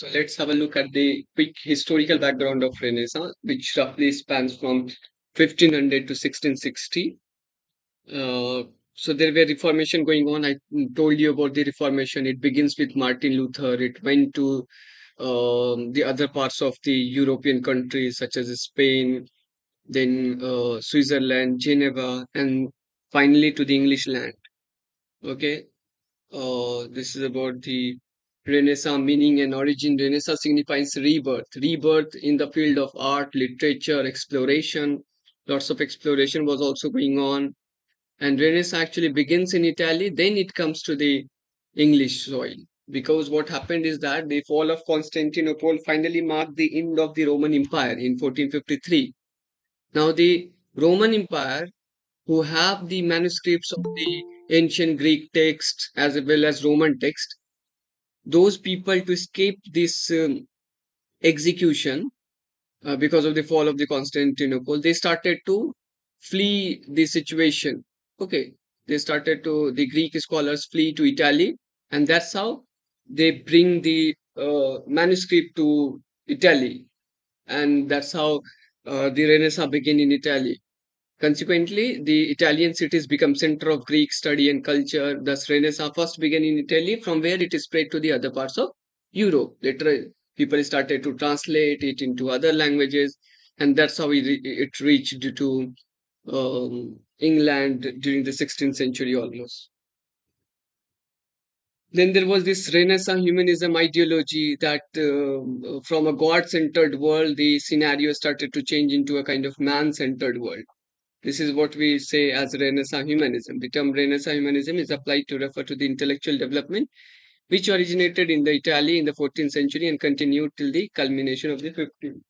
So let's have a look at the quick historical background of Renaissance, which roughly spans from 1500 to 1660. Uh, so there were Reformation going on. I told you about the Reformation. It begins with Martin Luther. It went to the other parts of the European countries, such as Spain, then Switzerland, Geneva, and finally to the English land. Okay. This is about the Renaissance meaning and origin. Renaissance signifies rebirth, rebirth in the field of art, literature, exploration. Lots of exploration was also going on. And Renaissance actually begins in Italy, then it comes to the English soil. Because what happened is that the fall of Constantinople finally marked the end of the Roman Empire in 1453. Now, the Roman Empire, who have the manuscripts of the ancient Greek text as well as Roman text, those people to escape this execution because of the fall of the Constantinople, they started to flee the situation. Okay, they started to, the Greek scholars flee to Italy, and that's how they bring the manuscript to Italy, and that's how the Renaissance began in Italy. Consequently, the Italian cities become center of Greek study and culture. Thus, Renaissance first began in Italy, from where it is spread to the other parts of Europe. Later, people started to translate it into other languages, and that's how it reached to England during the 16th century almost. Then there was this Renaissance humanism ideology that from a God centered world, the scenario started to change into a kind of man centered world. This is what we say as Renaissance humanism. The term Renaissance humanism is applied to refer to the intellectual development which originated in the Italy in the 14th century and continued till the culmination of the 15th.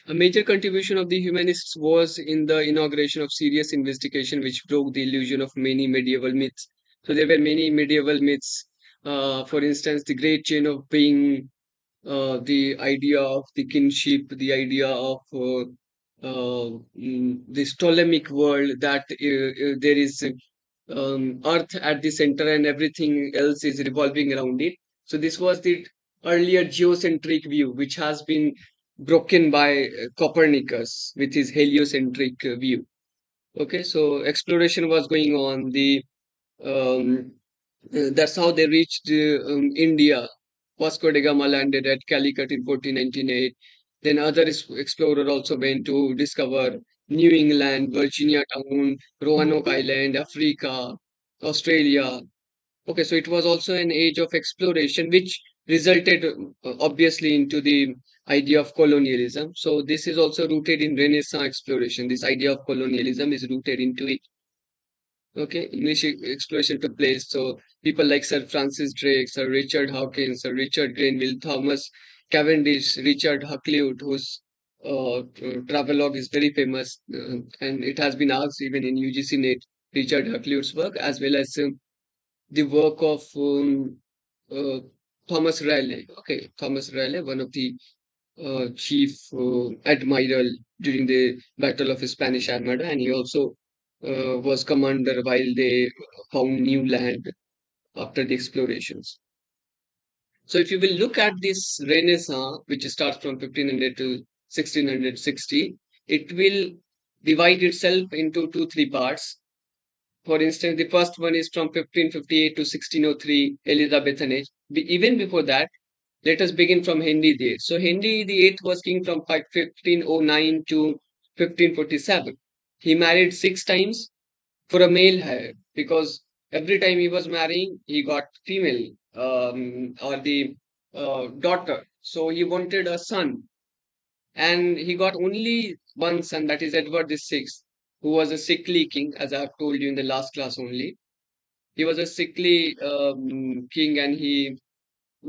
A major contribution of the humanists was in the inauguration of serious investigation, which broke the illusion of many medieval myths. So there were many medieval myths. For instance, the great chain of being, the idea of the kinship, the idea of this Ptolemaic world that there is Earth at the center and everything else is revolving around it. So this was the earlier geocentric view, which has been broken by Copernicus with his heliocentric view. Okay, so exploration was going on. The um, that's how they reached India. Vasco da Gama landed at Calicut in 1498. Then other explorer also went to discover New England, Virginia Town, Roanoke Island, Africa, Australia. Okay, so it was also an age of exploration, which resulted obviously into the idea of colonialism. So this is also rooted in Renaissance exploration. This idea of colonialism is rooted into it. Okay, English exploration took place. So people like Sir Francis Drake, Sir Richard Hawkins, Sir Richard Grenville, Thomas Cavendish, Richard Hakluyt, whose travelogue is very famous, and it has been asked even in UGC NET, Richard Hakluyt's work, as well as the work of uh, Thomas Raleigh. Okay, Thomas Raleigh, one of the chief admiral during the Battle of Spanish Armada, and he also was commander while they found new land after the explorations. So, if you will look at this Renaissance, which starts from 1500 to 1660, it will divide itself into two, three parts. For instance, the first one is from 1558 to 1603, Elizabethan age. Even before that, let us begin from Henry VIII. So Henry VIII was king from 1509 to 1547. He married six times for a male heir because every time he was marrying, he got female or the daughter. So he wanted a son, and he got only one son, that is Edward the Sixth, who was a sickly king, as I've told you in the last class only. He was a sickly king, and he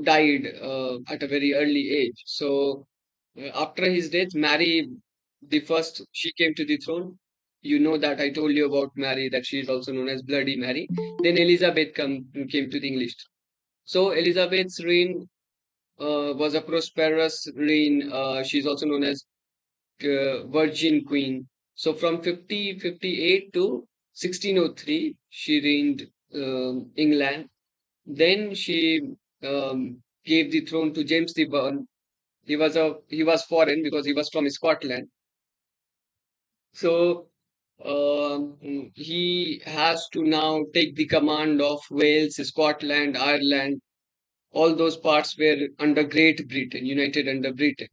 died at a very early age. So after his death, Mary, the first, she came to the throne. You know that I told you about Mary, that she is also known as Bloody Mary. Then Elizabeth came to the English. So Elizabeth's reign was a prosperous reign. She is also known as Virgin Queen. So from 5058 to 1603, she reigned England. Then she gave the throne to James the Burn. He was foreign because he was from Scotland. So he has to now take the command of Wales, Scotland, Ireland. All those parts were under Great Britain, united under Britain.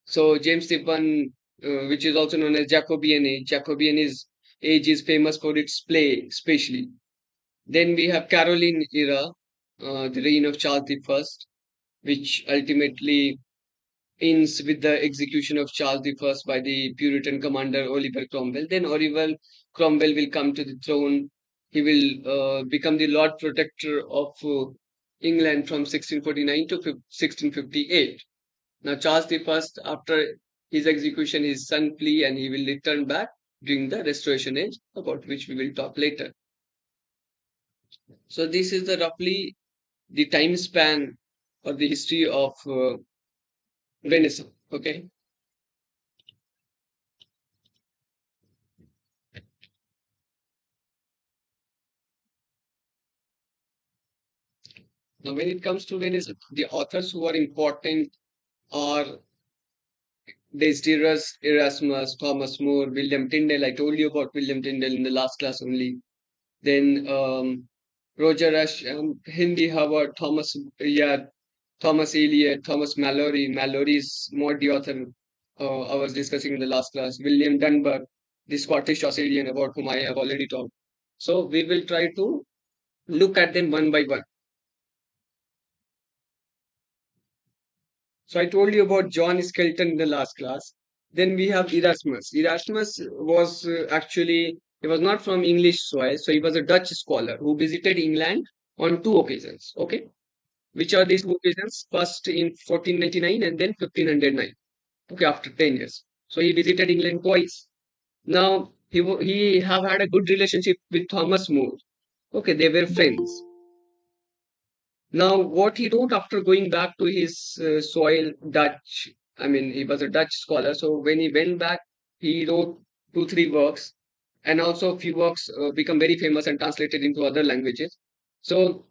So James the One, which is also known as Jacobean age. Jacobean age is famous for its play, especially. Then we have Caroline era, the reign of Charles the First, which ultimately ends with the execution of Charles the First by the Puritan commander Oliver Cromwell. Then Oliver Cromwell will come to the throne. He will become the Lord Protector of England from 1649 to 1658. Now, Charles the First, after his execution, his son flee and he will return back during the Restoration Age, about which we will talk later. So, this is the roughly the time span or the history of Renaissance. Okay. Now, when it comes to Renaissance, the authors who are important are Desiderius Erasmus, Thomas More, William Tyndale. I told you about William Tyndale in the last class only. Then Roger Rush, Hindi Howard, Thomas yeah, Thomas Eliot, Thomas Mallory. Mallory is more the author I was discussing in the last class. William Dunbar, the Scottish Australian about whom I have already talked. So we will try to look at them one by one. So I told you about John Skelton in the last class. Then we have Erasmus. Erasmus was actually he was not from English soil, so he was a Dutch scholar who visited England on two occasions. Okay, which are these two occasions? First in 1499 and then 1509. Okay, after 10 years. So he visited England twice. Now he have had a good relationship with Thomas More. Okay, they were friends. Now, what he wrote after going back to his soil, Dutch, I mean, he was a Dutch scholar. So when he went back, he wrote two, three works, and also a few works become very famous and translated into other languages. So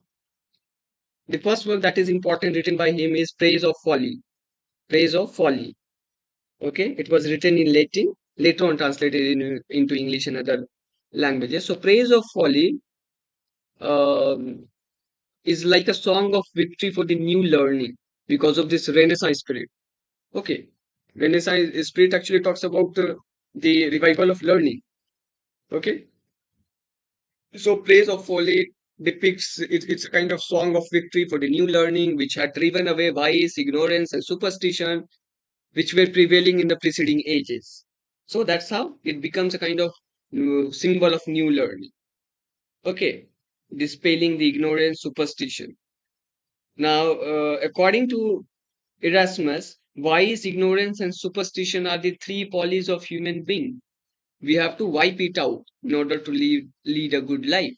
the first work that is important written by him is Praise of Folly. Praise of Folly. Okay, it was written in Latin, later on translated into English and other languages. So Praise of Folly um, is like a song of victory for the new learning because of this Renaissance spirit. Okay, Renaissance spirit actually talks about the revival of learning. Okay, so praise of folly depicts it's a kind of song of victory for the new learning which had driven away vice, ignorance, and superstition which were prevailing in the preceding ages. So that's how it becomes a kind of symbol of new learning. Okay, dispelling the ignorance, superstition. Now, according to Erasmus, vice, ignorance, and superstition are the three follies of human being. We have to wipe it out in order to lead a good life.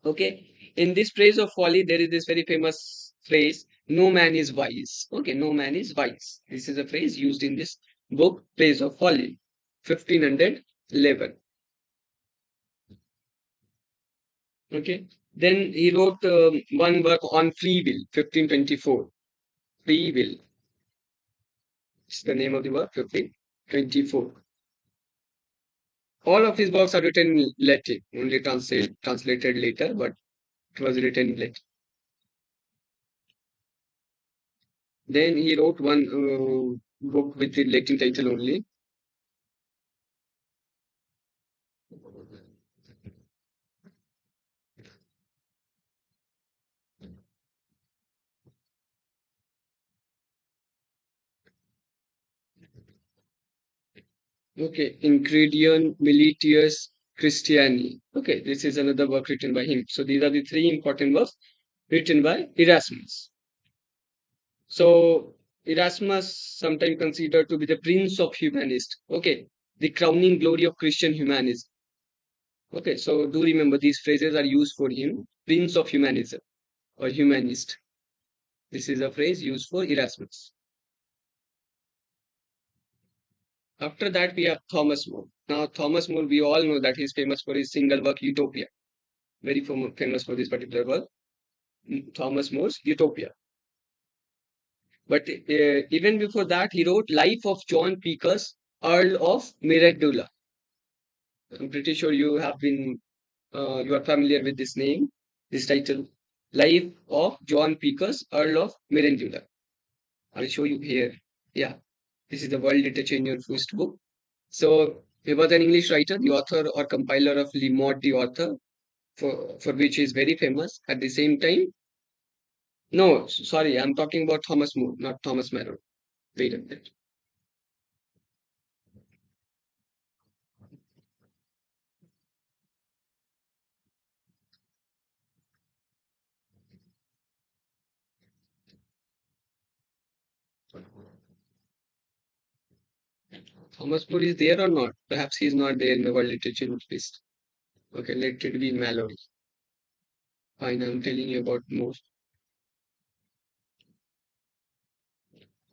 Okay. In this praise of folly, there is this very famous phrase, no man is wise. Okay, no man is wise. This is a phrase used in this book, Praise of Folly, 1511. Okay. Then he wrote one work on free will, 1524. Free will. It's the name of the work, 1524. All of his works are written in Latin, only translated later, but it was written in Latin. Then he wrote one book with the Latin title only. Okay, Incredion Militius Christiani. Okay, this is another work written by him. So these are the three important works written by Erasmus. So Erasmus, sometimes considered to be the prince of humanist. Okay, the crowning glory of Christian humanism. Okay, so do remember these phrases are used for him, prince of humanism or humanist. This is a phrase used for Erasmus. After that, we have Thomas More. Now, Thomas More, we all know that he's famous for his single work, Utopia. very famous for this particular work, Thomas More's Utopia. But even before that, he wrote Life of John Pecos, Earl of Mirandula. I'm pretty sure you are familiar with this name, this title, Life of John Pecos, Earl of Mirandula. I'll show you here. Yeah, this is the World Literature in your first book. So he was an English writer, the author or compiler of Le Morte d'Author, for which he is very famous. At the same time, no, sorry, I'm talking about Thomas More, not Thomas Merrill. Wait a minute. Thomas More is there or not? Perhaps he is not there in the World Literature list. Okay, let it be Mallory. Fine, I'm telling you about More.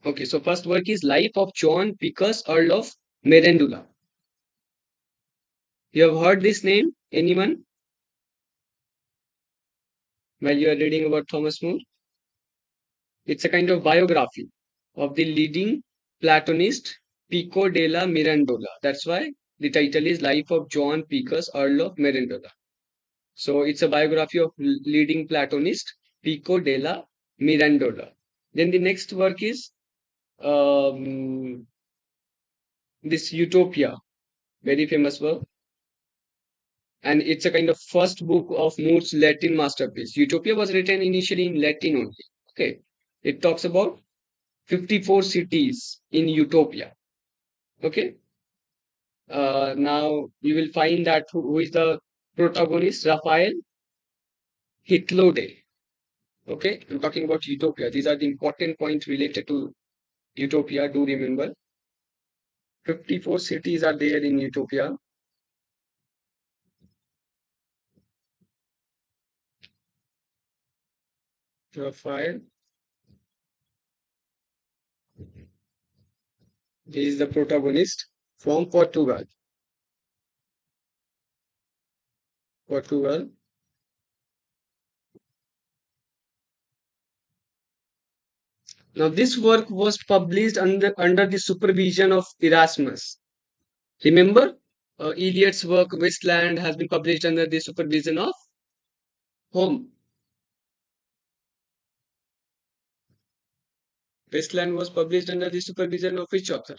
Okay, so first work is Life of John Pecos, Earl of Mirandula. You have heard this name? Anyone? While you are reading about Thomas More? It's a kind of biography of the leading Platonist Pico della Mirandola. That's why the title is Life of John Pecos, Earl of Mirandola. So it's a biography of leading Platonist Pico della Mirandola. Then the next work is this Utopia, very famous work, and it's a kind of first book of Moore's Latin masterpiece. Utopia was written initially in Latin only. Okay, it talks about 54 cities in Utopia. Okay, now you will find that who is the protagonist, Raphael Hitlode. Okay, I'm talking about Utopia. These are the important points related to Utopia. Do remember, 54 cities are there in Utopia. Raphael is the protagonist from Portugal. Portugal. Now, this work was published under the supervision of Erasmus. Remember, Eliot's work Wasteland has been published under the supervision of whom? Wasteland was published under the supervision of which author?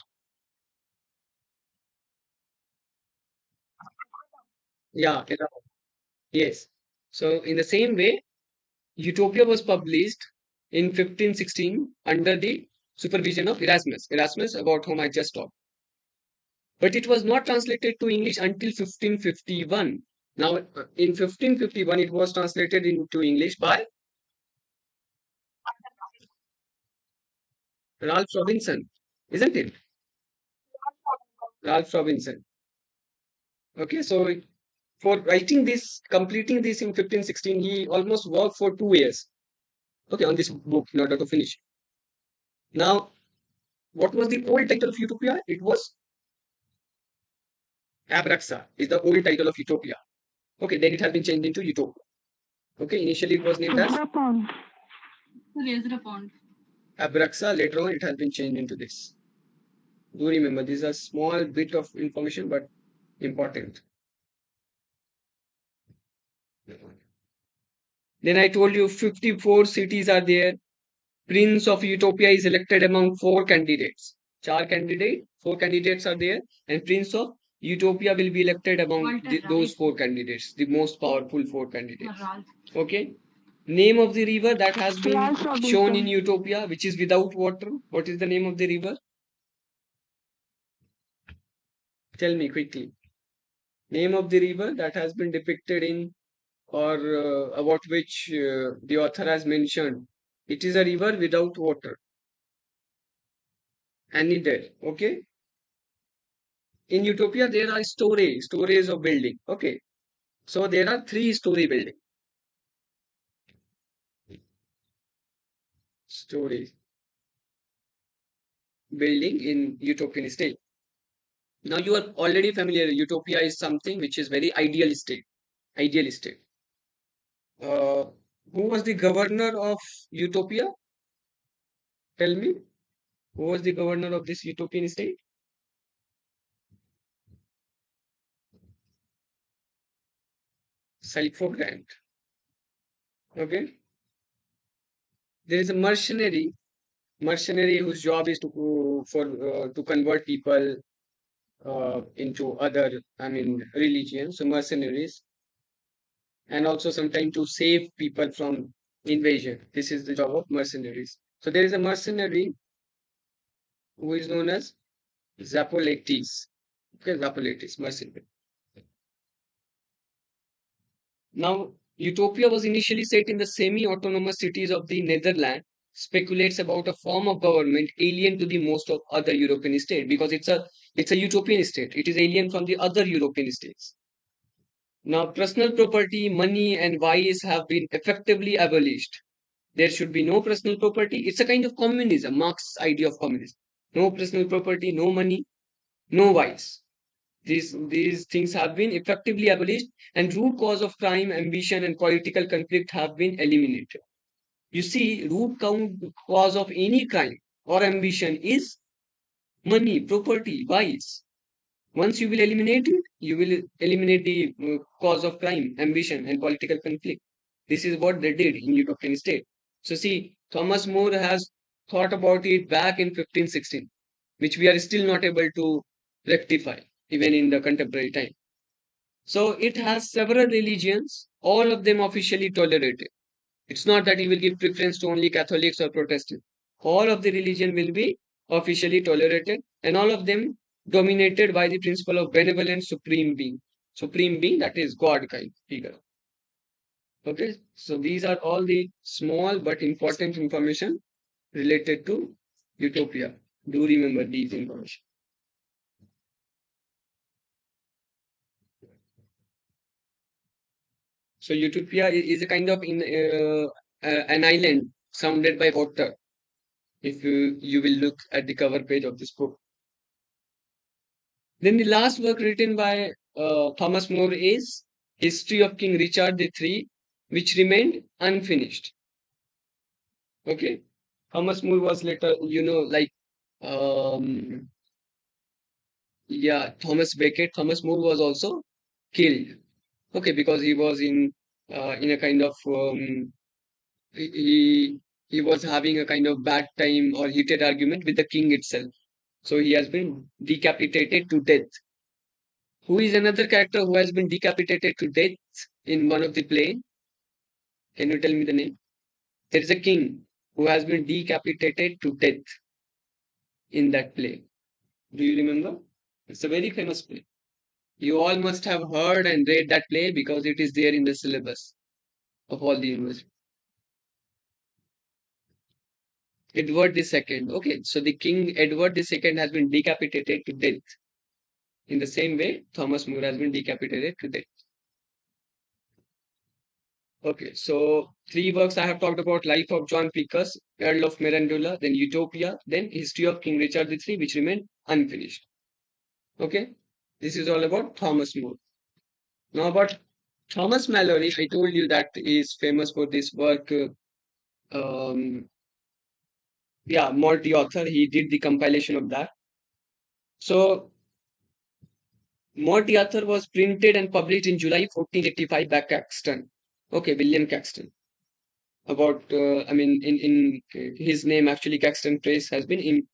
Yeah, yes. So, in the same way, Utopia was published in 1516 under the supervision of Erasmus. Erasmus, about whom I just talked. But it was not translated to English until 1551. Now, in 1551, it was translated into English by Ralph Robinson, isn't it? Ralph Robinson. Okay, so for writing this, completing this in 1516, he almost worked for 2 years. Okay, on this book in order to finish. Now, what was the old title of Utopia? It was Abraxa, is the old title of Utopia. Okay, then it has been changed into Utopia. Okay, initially it was named as Abraxa. Later on, it has been changed into this. Do remember, this is a small bit of information, but important. Then I told you 54 cities are there. Prince of Utopia is elected among four candidates. Four candidates are there, and Prince of Utopia will be elected among those four candidates, the most powerful four candidates. Okay. Name of the river that has been shown in Utopia, which is without water. What is the name of the river? Tell me quickly. Name of the river that has been depicted in or about which the author has mentioned. It is a river without water. Anidel. Okay. In Utopia, there are stories of building. Okay. So there are three-story building. Stories building in utopian state. Now you are already familiar. Utopia is something which is very idealistic. Idealistic. Uh, who was the governor of Utopia? Tell me, who was the governor of this utopian state? Self-proclaimed. Okay. There is a mercenary whose job is to convert people into other, I mean, religions. So mercenaries, and also sometimes to save people from invasion. This is the job of mercenaries. So there is a mercenary who is known as Zapoletes. Okay, Zapoletes, mercenary. Now, Utopia was initially set in the semi-autonomous cities of the Netherlands. Speculates about a form of government alien to the most of other European states because it's a utopian state. It is alien from the other European states. Now, personal property, money, and vice have been effectively abolished. There should be no personal property. It's a kind of communism, Marx's idea of communism. No personal property, no money, no vice. These things have been effectively abolished, and root cause of crime, ambition, and political conflict have been eliminated. You see, cause of any crime or ambition is money, property, vice. Once you will eliminate it, you will eliminate the cause of crime, ambition, and political conflict. This is what they did in European state. So see, Thomas More has thought about it back in 1516, which we are still not able to rectify, even in the contemporary time. So it has several religions, all of them officially tolerated. It's not that he will give preference to only Catholics or Protestants. All of the religion will be officially tolerated, and all of them dominated by the principle of benevolent supreme being. Supreme being, that is God kind figure. Okay, so these are all the small but important information related to utopia. Do remember these information. So utopia is a kind of an island surrounded by water. If you will look at the cover page of this book. Then the last work written by Thomas More is History of King Richard III, which remained unfinished. Okay, Thomas More was later, like um, yeah, Thomas Becket. Thomas More was also killed. Okay, because he was in a kind of he he was having a kind of bad time or heated argument with the king itself. So he has been decapitated to death. Who is another character who has been decapitated to death in one of the play? Can you tell me the name? There is a king who has been decapitated to death in that play. Do you remember? It's a very famous play. You all must have heard and read that play because it is there in the syllabus of all the universities. Edward II. Okay, so the King Edward II has been decapitated to death. In the same way, Thomas More has been decapitated to death. Okay, so three works I have talked about: Life of John Picus, Earl of Mirandula, then Utopia, then History of King Richard III, which remained unfinished. Okay, this is all about Thomas More. Now, about Thomas Mallory, I told you that he is famous for this work. Yeah, Morty author, he did the compilation of that. So, Morty author was printed and published in July 1485 by Caxton. Okay, William Caxton. About, I mean, in his name, actually, Caxton Press has been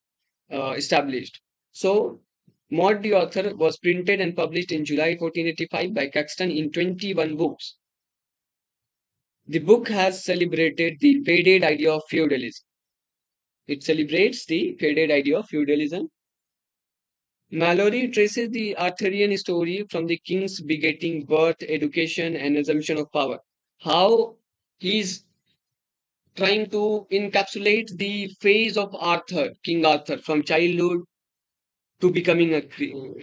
established. So, Maud the author was printed and published in July 1485 by Caxton in 21 books. The book has celebrated the faded idea of feudalism. It celebrates the faded idea of feudalism. Mallory traces the Arthurian story from the king's begetting, birth, education, and assumption of power. How he's trying to encapsulate the phase of Arthur, King Arthur, from childhood to becoming a king.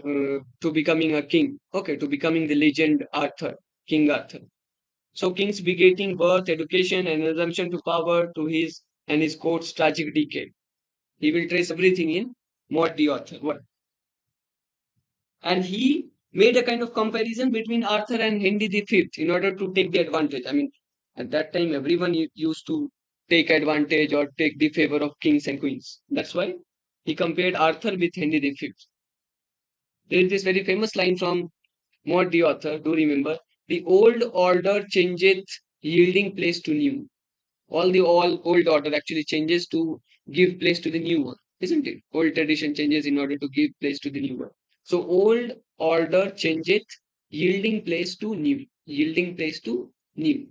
Okay, to becoming the legend Arthur, King Arthur. So king's begetting, birth, education, and assumption to power to his and his court's tragic decay. He will trace everything in what the author. What? And he made a kind of comparison between Arthur and Henry V in order to take the advantage. I mean, At that time, everyone used to take advantage or take the favor of kings and queens. That's why he compared Arthur with Henry V. There is this very famous line from Maud, the author. Do remember, the old order changeth, yielding place to new. All old order actually changes to give place to the new one, isn't it? Old tradition changes in order to give place to the new one. So old order changeth, yielding place to new. Yielding place to new.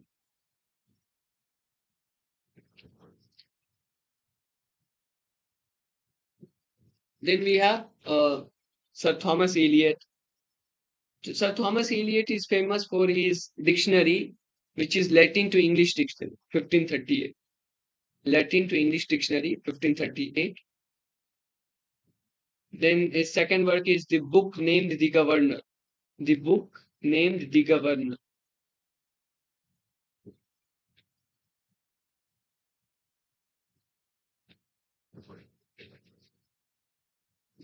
Then we have Sir Thomas Eliot. Sir Thomas Eliot is famous for his dictionary, which is Latin to English dictionary, 1538. Latin to English dictionary, 1538. Then his second work is the book named The Governor. The book named The Governor.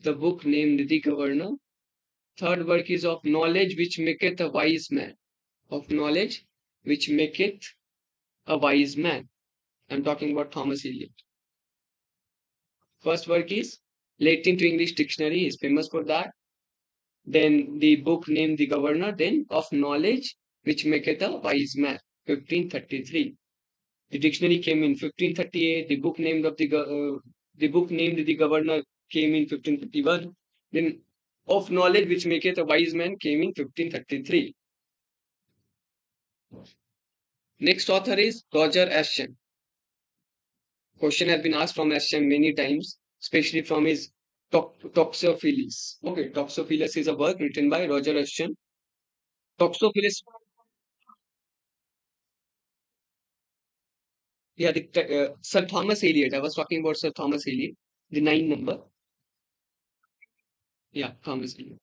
The book named The Governor. Third work is of knowledge which maketh a wise man. Of knowledge which maketh a wise man. I'm talking about Thomas Eliot. First work is Latin to English dictionary. He is famous for that. Then the book named The Governor. Then of knowledge which maketh a wise man. 1533. The dictionary came in 1538. The book named The Governor came in 1551. Then of knowledge which maketh a wise man came in 1533. Next author is Roger Ascham. Question has been asked from Ascham many times, especially from his Toxophilus. Okay, Toxophilus is a work written by Roger Ascham. Toxophilus, yeah, Sir Thomas Eliot. I was talking about Sir Thomas Eliot, the nine number. Yeah, Thomas Eliot.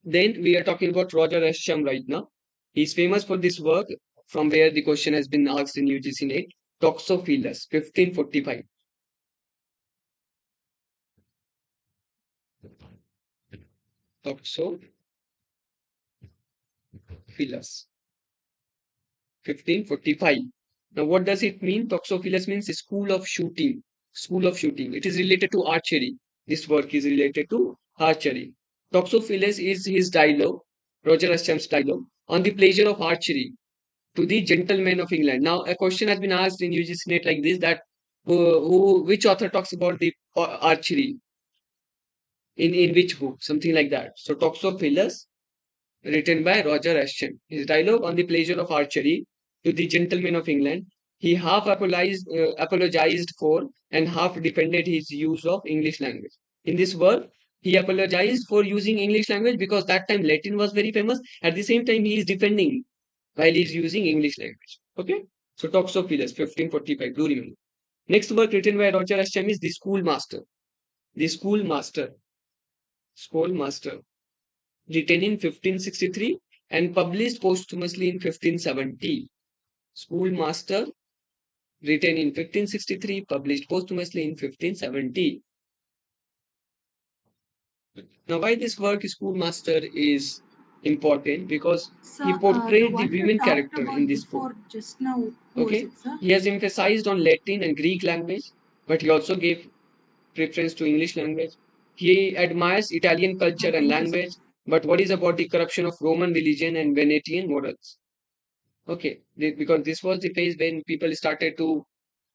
Then we are talking about Roger Ascham right now. He's famous for this work from where the question has been asked in UGC NET. Toxophilus, 1545. Toxophilus, 1545. Now, what does it mean? Toxophilus means school of shooting. School of shooting. It is related to archery. This work is related to archery. Toxophilus is his dialogue, Roger Ascham's dialogue, on the pleasure of archery to the gentlemen of England. Now, a question has been asked in UGC NET like this that which author talks about the archery in which book? Something like that. So, Toxophilus, written by Roger Ascham. His dialogue on the pleasure of archery to the gentlemen of England. He half apologized for and half defended his use of English language. In this work, he apologized for using English language because that time Latin was very famous. At the same time, he is defending while he is using English language. Okay? So, Toxophilus, 1545. Do remember. Next work written by Roger Ascham is The Schoolmaster. The Schoolmaster. Schoolmaster. Written in 1563 and published posthumously in 1570. Schoolmaster, written in 1563, published posthumously in 1570. Now, why this work, Schoolmaster, is important? Because he Sir, the portrayed the one you women talked character in about this book. before just now, who was Okay, it, sir? he has emphasized on Latin and Greek language, but he also gave preference to English language. He admires Italian culture and Thank you, sir. language, but what is about the corruption of Roman religion and Venetian morals? Okay, because this was the phase when people started to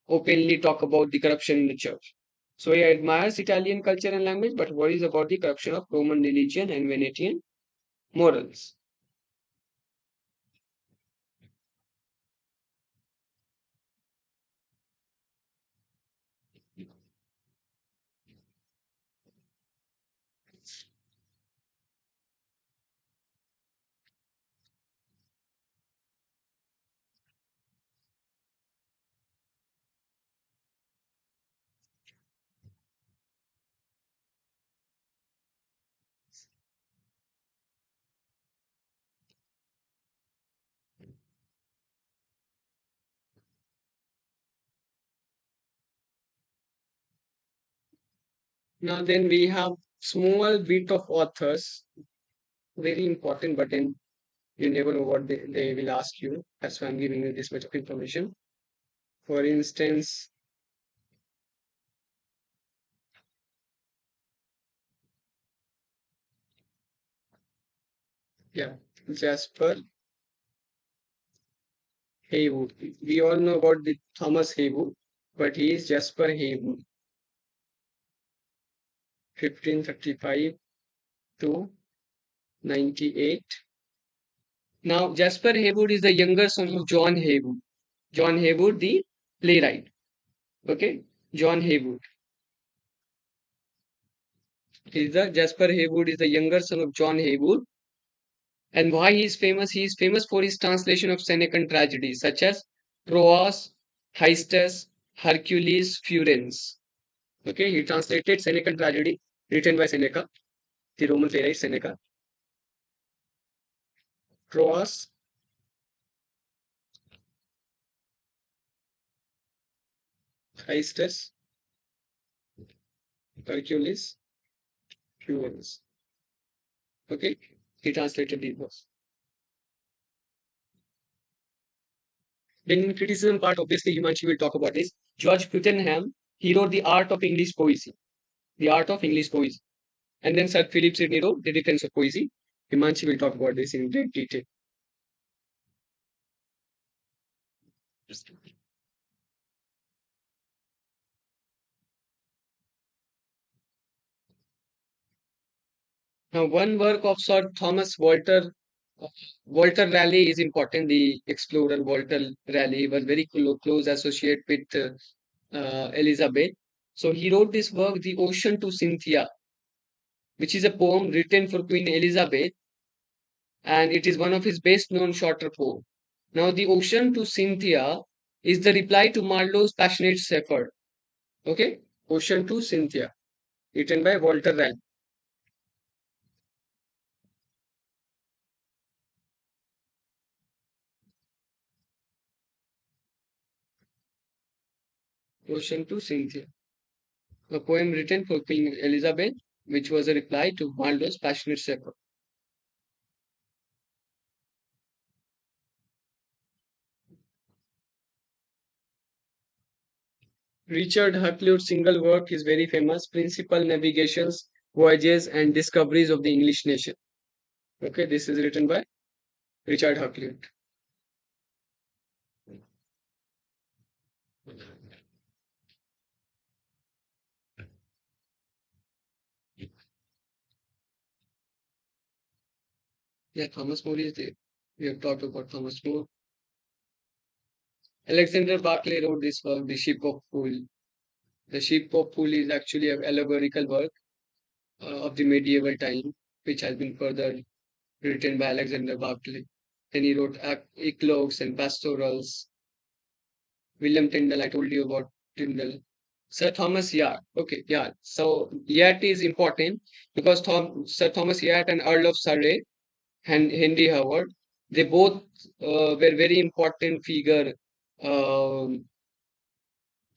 openly talk about the corruption in the church. So he admires Italian culture and language, but worries about the corruption of Roman religion and Venetian morals. Now then we have small bit of authors, very important button. You never know what they will ask you. That's why I'm giving you this much of information. For instance, yeah, Jasper Haywood. We all know about the Thomas Haywood, but he is Jasper Haywood, 1535 to 98. Now, Jasper Haywood is the younger son of John Haywood. John Haywood, the playwright. Okay, John Haywood. Is the Jasper Haywood is the younger son of John Haywood. And why he is famous? He is famous for his translation of Senecan tragedies such as Troas, Hystus, Hercules, Furens. Okay, he translated Senecan tragedy written by Seneca, the Roman playwright Seneca. Troas, Hystus, Hercules, Furens. Okay, he translated these books. Then in criticism part, obviously, Himanshi will talk about this. George Puttenham, he wrote The Art of English Poesy. The Art of English Poesy. And then Sir Philip Sidney wrote The Defense of Poesy. Himanshi will talk about this in great detail. Now, one work of Sir Thomas Walter Raleigh is important. The explorer Walter Raleigh was very close associate with Elizabeth. So he wrote this work, The Ocean to Cynthia, which is a poem written for Queen Elizabeth, and it is one of his best known shorter poems. Now, The Ocean to Cynthia is the reply to Marlowe's passionate shepherd. Okay, Ocean to Cynthia, written by Walter Raleigh. Ocean to Cynthia, a poem written for Queen Elizabeth, which was a reply to Marlowe's passionate shepherd. Richard Hakluyt's single work is very famous, Principal Navigations, Voyages and Discoveries of the English Nation. Okay, this is written by Richard Hakluyt. Yeah, Thomas More is there. We have talked about Thomas More. Alexander Barclay wrote this work, The Ship of Fool. The Ship of Fool is actually an allegorical work of the medieval time, which has been further written by Alexander Barclay. Then he wrote eclogues and pastorals. William Tyndall, I told you about Tyndall. Sir Thomas Yat. Okay, yeah. So Yat is important because Sir Thomas Yat and Earl of Surrey and Henry Howard, they both were very important figure, um,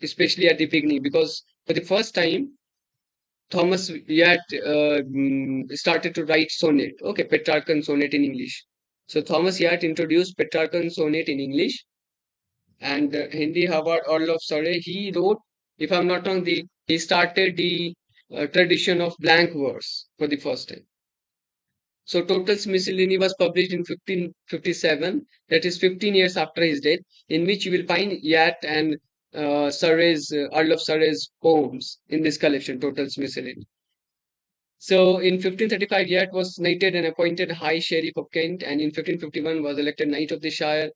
especially at the beginning, because for the first time Thomas Yat started to write sonnet. Okay, Petrarchan sonnet in English. So Thomas Yat introduced Petrarchan sonnet in English, and Henry Howard, Earl of Surrey, he wrote, if I'm not wrong, he started the tradition of blank verse for the first time. So Total's Miscellany was published in 1557, that is 15 years after his death, in which you will find Yat and Earl of Surrey's poems in this collection, Total's Miscellany. So in 1535, Yat was knighted and appointed High Sheriff of Kent, and in 1551 was elected Knight of the Shire.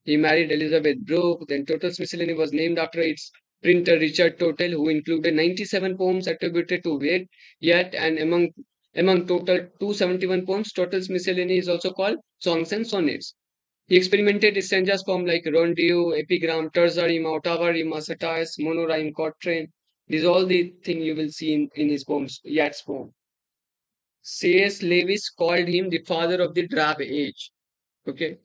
He married Elizabeth Brooke. Then Total's Miscellany was named after its printer Richard Total, who included 97 poems attributed to Yat, and among total 271 poems, Total's Miscellany is also called Songs and Sonnets. He experimented with stanzas form like rondeau, epigram, terza rima, ottava rima, satires, monorhyme, quatrain. These are all the thing you will see in his poems, Yat's poem. C.S. Lewis called him the father of the drab age. Okay.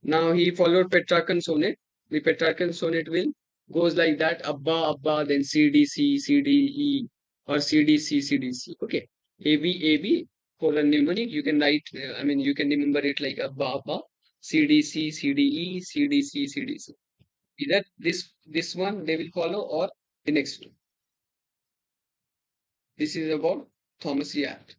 Now he followed Petrarchan sonnet. The Petrarchan sonnet will goes like that: Abba, Abba, then C D C, C D E, or C D C, C D C. Okay. A B A B, for a mnemonic, you can write, I mean, you can remember it like a Baba, CDC, CDE, CDC, CDC. Either this one they will follow or the next one. This is about Thomas Yacht.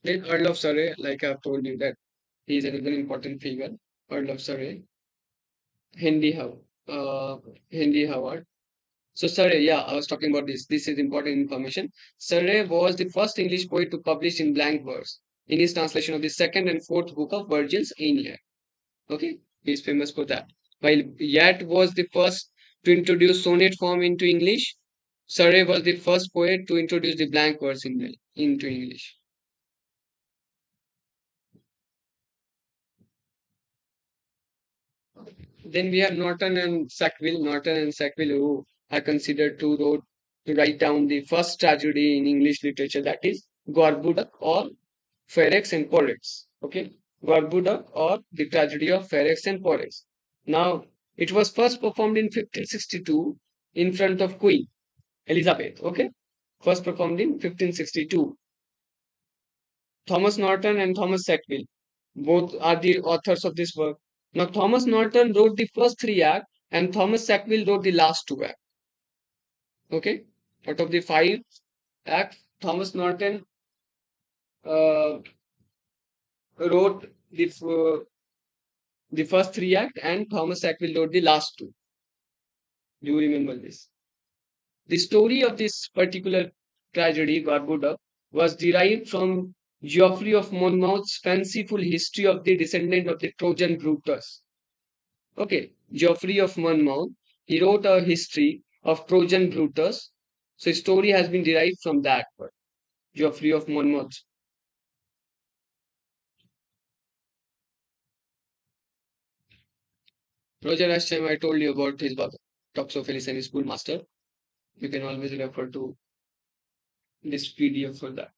Then Earl of Surrey, like I've told you that he is another important figure. Earl of Surrey, Henry Howard, Henry Howard. So Surrey, yeah, I was talking about this. This is important information. Surrey was the first English poet to publish in blank verse in his translation of the second and fourth book of Virgil's Aeneid. Okay, he's famous for that. While Yat was the first to introduce sonnet form into English, Surrey was the first poet to introduce the blank verse into English. Then we have Norton and Sackville. Norton and Sackville, who are considered to wrote to write down the first tragedy in English literature, that is Gorboduc or Ferex and Porrex. Okay, Gorboduc or the tragedy of Ferex and Porrex. Now, it was first performed in 1562 in front of Queen Elizabeth. Okay, first performed in 1562. Thomas Norton and Thomas Sackville both are the authors of this work. Now, Thomas Norton wrote the first three acts, and Thomas Sackville wrote the last two acts. Okay, out of the five acts, Thomas Norton uh, wrote the first three acts, and Thomas Sackville wrote the last two. Do you remember this? The story of this particular tragedy, Gorboduc, was derived from Geoffrey of Monmouth's fanciful history of the descendant of the Trojan Brutus. Okay, Geoffrey of Monmouth, he wrote a history of Trojan Brutus. So his story has been derived from that word, Geoffrey of Monmouth. Roger Ascham, I told you about his book, Toxophilus and his schoolmaster. You can always refer to this PDF for that.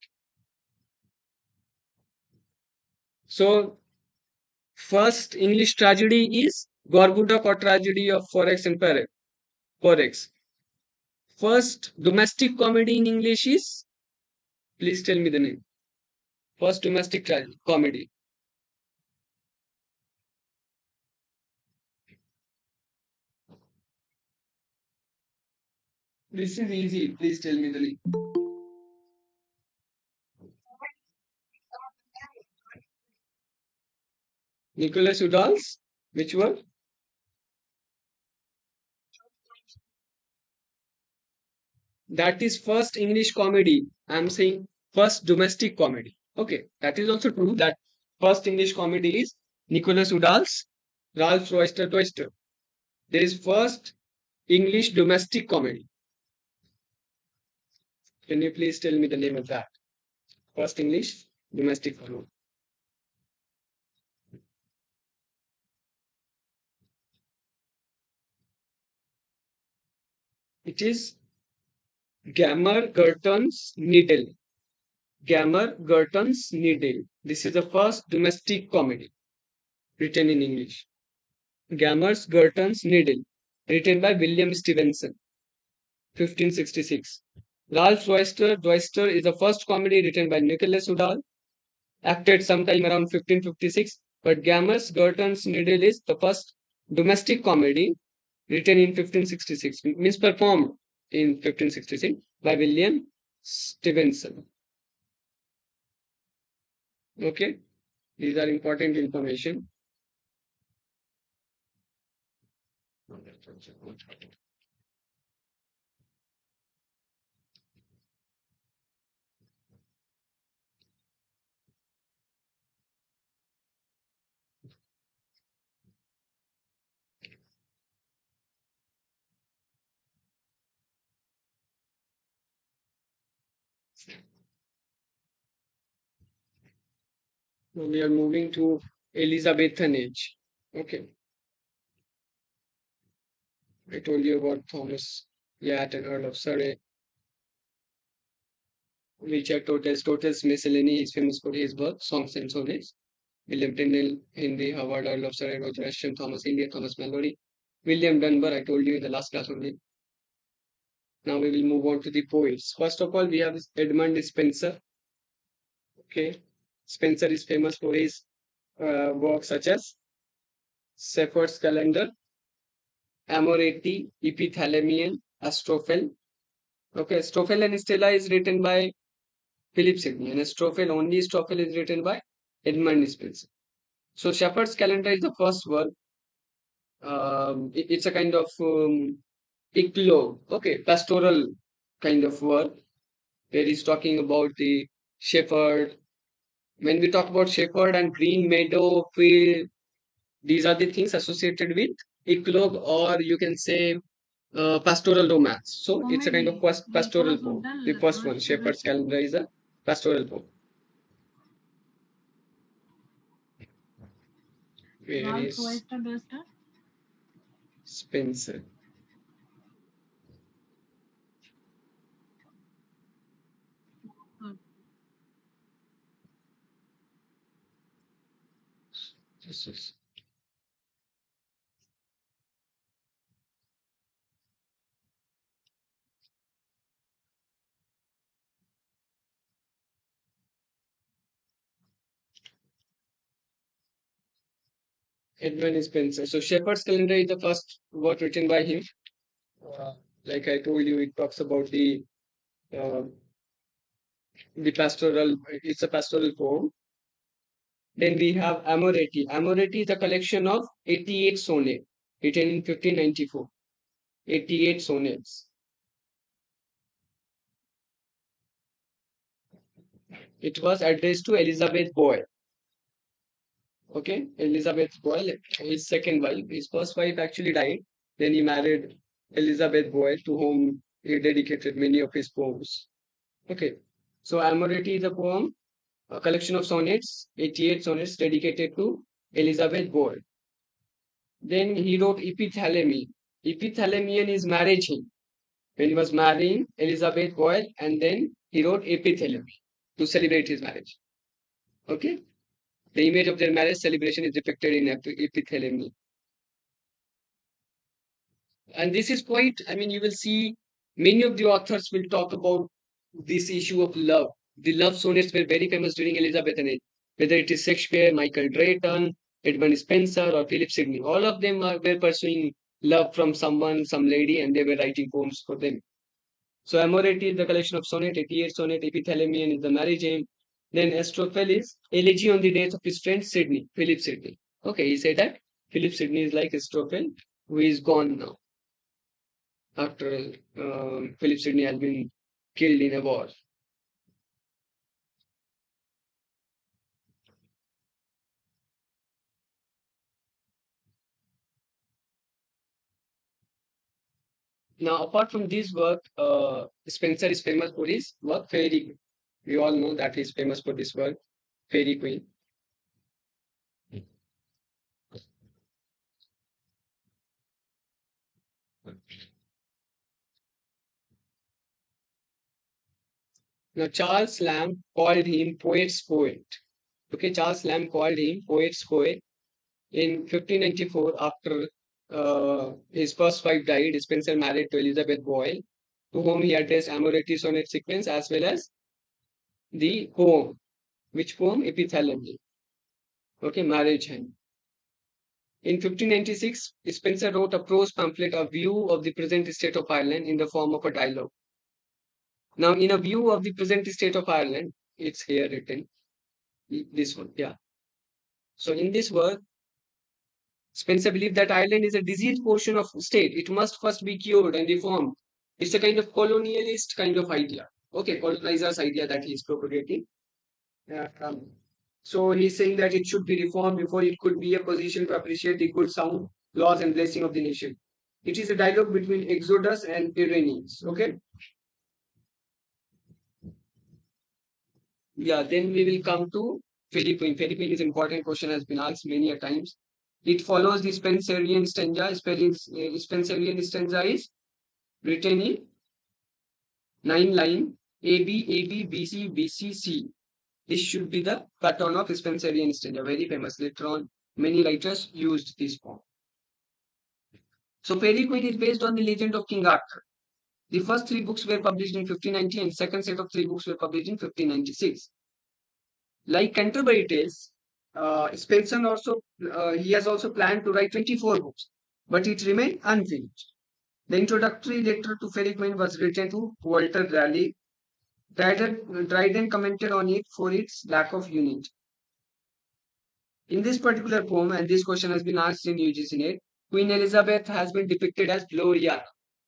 So first English tragedy is Gorboduc or tragedy of Forex and Forex. First domestic comedy in English is, please tell me the name. First domestic comedy. This is easy. Please tell me the name. Nicholas Udall's, which one? That is first English comedy. I'm saying first domestic comedy. Okay, that is also true that first English comedy is Nicholas Udall's Ralph Roister Toister. There is first English domestic comedy. Can you please tell me the name of that? First English domestic comedy. It is Gammer Gurton's Needle. Gammer Gurton's Needle. This is the first domestic comedy written in English. Gammer's Gurton's Needle, written by William Stevenson, 1566. Ralph Roister is the first comedy written by Nicholas Udall, acted sometime around 1556. But Gammer's Gurton's Needle is the first domestic comedy written in 1566, means performed in 1566 by William Stevenson. Okay, these are important information. Now we are moving to Elizabethan age. Okay, I told you about Thomas Yatt and Earl of Surrey. Richard Totel's Miscellany is famous for his work, Songs and Sonnets. William Tyndale, Henry Howard, Earl of Surrey, Roger Ascham, Thomas Eliot, Thomas Mallory, William Dunbar, I told you in the last class only. Now we will move on to the poets. First of all, we have Edmund Spenser. Okay, Spenser is famous for his works such as Shepherd's Calendar, Amoreti, Epithalamion, Astrophel. Okay, Astrophel and Stella is written by Philip Sidney, and Astrophel, only Astrophel is written by Edmund Spenser. So Shepherd's Calendar is the first work. It's a kind of eclogue, okay, pastoral kind of work where he's talking about the shepherd. When we talk about shepherd and green meadow, field, these are the things associated with eclogue, or you can say pastoral romance. So it's a kind of Comedy pastoral because of poem. the The first one, Shepherd's restoration. Calendar, is a pastoral poem. Where Ralph is Oyster Duster. Spencer? This is Edmund Spencer. So Shepherd's Calendar is the first work written by him. Uh, like I told you, it talks about uh, the pastoral. It's a pastoral poem. Then we have Amoretti. Amoretti is a collection of 88 sonnets written in 1594. 88 sonnets. It was addressed to Elizabeth Boyle. Okay, Elizabeth Boyle, his second wife. His first wife actually died. Then he married Elizabeth Boyle, to whom he dedicated many of his poems. Okay, so Amoretti is a poem, a collection of sonnets, 88 sonnets dedicated to Elizabeth Boyle. Then he wrote Epithalamion. Epithalamion is marriage hymn. When he was marrying Elizabeth Boyle, and then he wrote Epithalamion to celebrate his marriage. Okay, the image of their marriage celebration is depicted in Epithalamion. And this is quite, I mean, you will see many of the authors will talk about this issue of love. The love sonnets were very famous during Elizabethan age, whether it is Shakespeare, Michael Drayton, Edmund Spenser, or Philip Sidney. All of them were pursuing love from someone, some lady, and they were writing poems for them. So Amoretti is the collection of sonnet, 88 sonnet, Epithalamion is the marriage hymn. Then Astrophel is elegy on the death of his friend Sidney, Philip Sidney. Okay, he said that Philip Sidney is like Astrophel, who is gone now after Philip Sidney has been killed in a war. Now, apart from this work, Spencer is famous for his work Fairy Queen. We all know that he is famous for this work, Fairy Queen. Now, Charles Lamb called him poet's poet. Okay, Charles Lamb called him poet's poet in 1594 after his first wife died. Spencer married to Elizabeth Boyle, to whom he addressed Amoretti sonnet sequence as well as the poem. Which poem? Epithalamion. Okay, marriage hymn. In 1596, Spencer wrote a prose pamphlet, A View of the Present State of Ireland, in the form of a dialogue. Now, in A View of the Present State of Ireland, it's here written, this one, yeah. So, in this work, Spencer believed that Ireland is a diseased portion of state. It must first be cured and reformed. It's a kind of colonialist kind of idea. Okay, colonizer's idea that he's propagating. Um, so he's saying that it should be reformed before it could be a position to appreciate the good sound laws and blessing of the nation. It is a dialogue between Exodus and Irenaeus. Okay. Yeah. Then we will come to Philippine. Philippine is important question has been asked many a times. It follows the Spenserian stanza. Spenserian stanza is written in 9 line A B A B B C B C C. This should be the pattern of Spenserian stanza. Very famous. Later on, many writers used this form. So Fairy Queen is based on the legend of King Arthur. The first three books were published in 1590 and second set of three books were published in 1596. Like Canterbury Tales, Spencer also he has also planned to write 24 books, but it remained unfinished. The introductory letter to Fairy Queen was written to Walter Raleigh. Dryden commented on it for its lack of unity. In this particular poem, and this question has been asked in UGC Net, Queen Elizabeth has been depicted as Gloriana.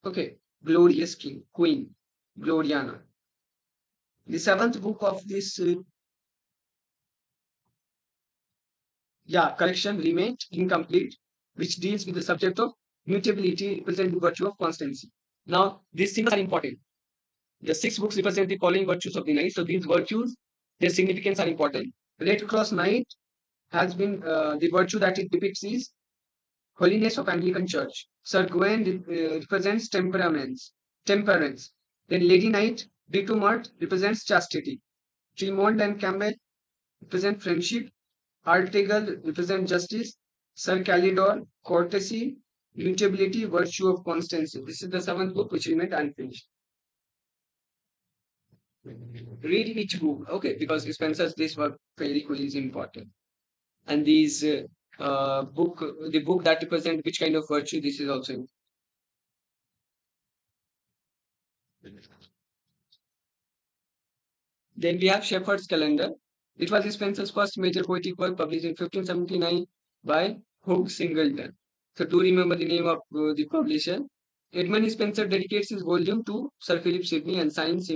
Okay, glorious king, queen, Gloriana. The seventh book of this collection remained incomplete, which deals with the subject of mutability representing virtue of constancy. Now, these things are important. The six books represent the following virtues of the knight. So these virtues, their significance are important. Red Cross Knight has been the virtue that it depicts is holiness of Anglican Church. Sir Gawain represents temperance. Then Lady Knight, Ditumart represents chastity. Tremond and Campbell represent friendship. Artegal represent justice. Sir Calidor, courtesy, mutability, virtue of constancy. This is the seventh book which remained unfinished. Read each book, okay, because Spencer's this work very cool is important. And these the book that represent which kind of virtue, this is also. Then we have Shepherd's Calendar. It was Spencer's first major poetic work published in 1579 by Hugh Singleton. So do remember the name of the publisher. Edmund Spencer dedicates his volume to Sir Philip Sidney and signs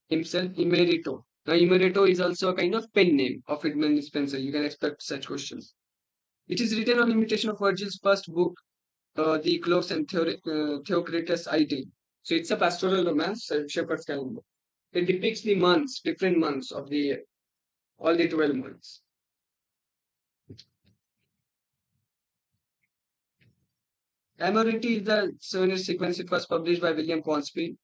himself Emerito. Now Emerito is also a kind of pen name of Edmund Spencer. You can expect such questions. It is written on imitation of Virgil's first book, the Cloaks and Theocritus Idyll. So it's a pastoral romance, Shepherd's Calendar. It depicts the months, different months of the year, all the 12 months. Amority is the sonnet sequence. It was published by William Ponsonby.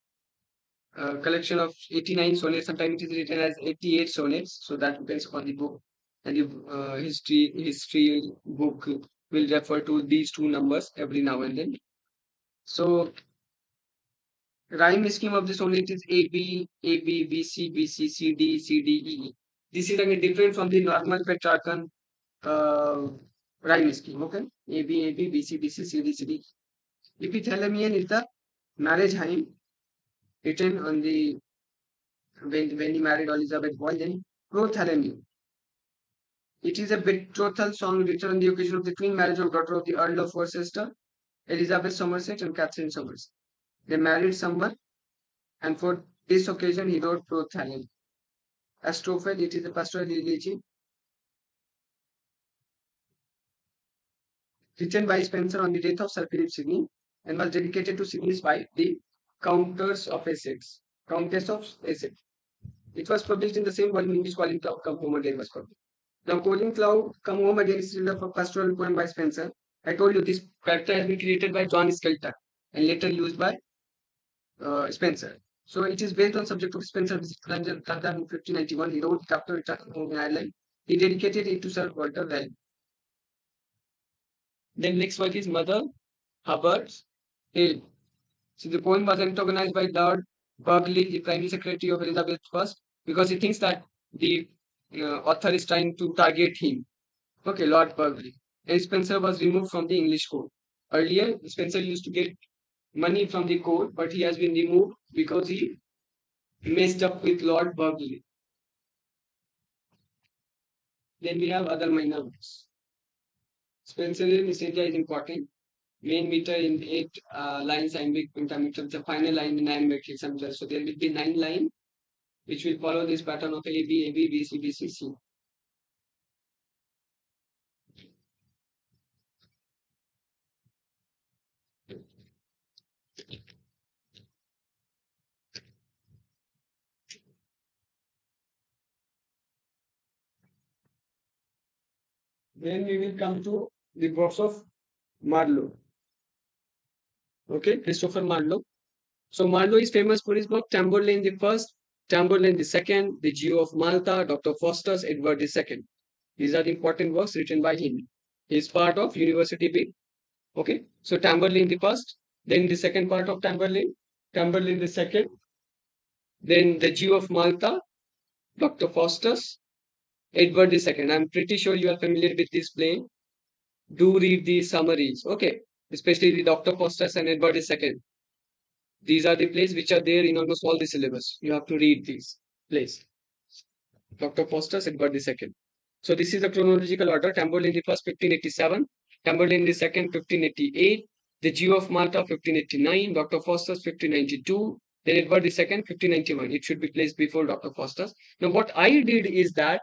Collection of 89 sonnets. Sometimes it is written as 88 sonnets. So that depends upon the book. And the history book will refer to these two numbers every now and then. So rhyme scheme of the sonnet is A B A B B C B C C D C D E E. This is again different from the normal Petrarchan uh, rhyme scheme. Okay, A B A B B C B C C D C D. Epithalamion is the marriage hymn written on the when he married Elizabeth Boyle. Then Prothalamion. It is a betrothal song written on the occasion of the twin marriage of daughter of the Earl of Worcester, Elizabeth Somerset and Catherine Somerset. They married someone, and for this occasion he wrote Prothalamion. Astrophel, it is a pastoral elegy written by Spencer on the death of Sir Philip Sidney and was dedicated to Sidney's wife, the Countess of Essex. Countess of Essex. It was published in the same volume in which Colin Cloud Come Home Again was published. Now, Colin Cloud Come Home Again is still a pastoral poem by Spencer. I told you this character has been created by John Skelton and later used by Spencer. So it is based on subject of Spencer visit London in 1591. He wrote after returning home in Ireland. He dedicated it to Sir Walter Raleigh. Then next work is Mother Hubbard's Tale. So the poem was antagonized by Lord Burghley, the Prime Secretary of Elizabeth I, because he thinks that the author is trying to target him. Okay, Lord Burghley. And Spencer was removed from the English court. Earlier, Spencer used to get money from the court, but he has been removed because he messed up with Lord Burghley. Then we have other minor works. Spencerian India is important. Main meter in 8 lines, iambic pentameter, the final line in iambic hexameter. So there will be 9 lines which will follow this pattern of A, B, A, B, B, C, B, C, C. Then we will come to the works of Marlowe. Okay, Christopher Marlowe. So Marlowe is famous for his book Tamburlaine the First, Tamburlaine the Second, The Jew of Malta, Dr. Faustus, Edward the Second. These are the important works written by him. He is part of University B. Okay, so Tamburlaine the First, then the second part of Tamburlaine, Chamberlain II. Then the Jew of Malta, Dr. Faustus, Edward II. I'm pretty sure you are familiar with this play. Do read the summaries, okay? Especially the Dr. Faustus and Edward II. These are the plays which are there in almost all the syllabus. You have to read these plays. Dr. Faustus, Edward II. So this is the chronological order. Tamburlaine the first, 1587. Tamburlaine the second, 1588. The Jew of Malta, 1589. Dr. Faustus, 1592. Then Edward II, 1591. It should be placed before Dr. Faustus. Now what I did is that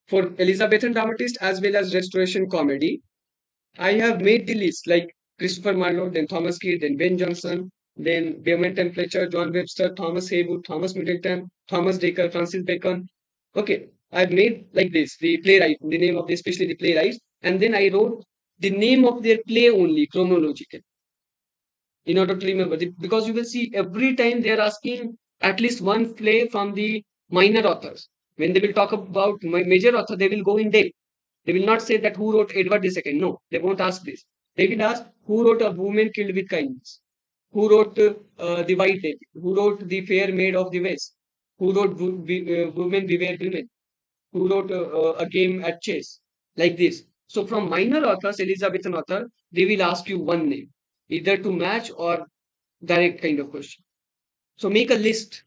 for Elizabethan dramatist as well as Restoration comedy, I have made the list like Christopher Marlowe, then Thomas Keat, then Ben Jonson, then Beaumont and Fletcher, John Webster, Thomas Heywood, Thomas Middleton, Thomas Dacre, Francis Bacon. Okay, I've made like this the playwright, the name of the, especially the playwrights, and then I wrote the name of their play only chronological in order to remember. Because you will see every time they are asking at least one play from the minor authors. When they will talk about major author, they will go in depth. They will not say that who wrote Edward II. No, they won't ask this. They will ask who wrote A Woman Killed with Kindness, who wrote The White Lady, who wrote The Fair Maid of the West, who wrote Women Beware Women, who wrote A Game at Chess, like this. So from minor authors, Elizabethan author, they will ask you one name, either to match or direct kind of question. So make a list.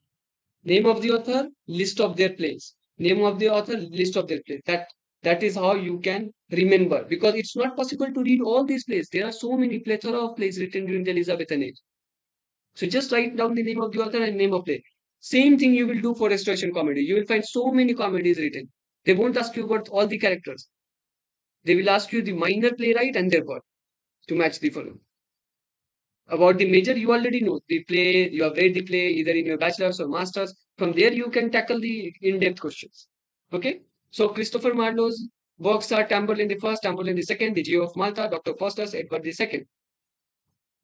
Name of the author, list of their plays. Name of the author, list of their plays. That is how you can remember, because it's not possible to read all these plays. There are so many plethora of plays written during the Elizabethan age. So just write down the name of the author and name of play. Same thing you will do for restoration comedy. You will find so many comedies written. They won't ask you about all the characters. They will ask you the minor playwright and their work to match the following. About the major, you already know the play, you have read the play either in your bachelor's or master's. From there, you can tackle the in depth questions. Okay. So, Christopher Marlowe's works are Tamburlaine the First, Tamburlaine the Second, The Geo of Malta, Dr. Faustus, Edward the Second.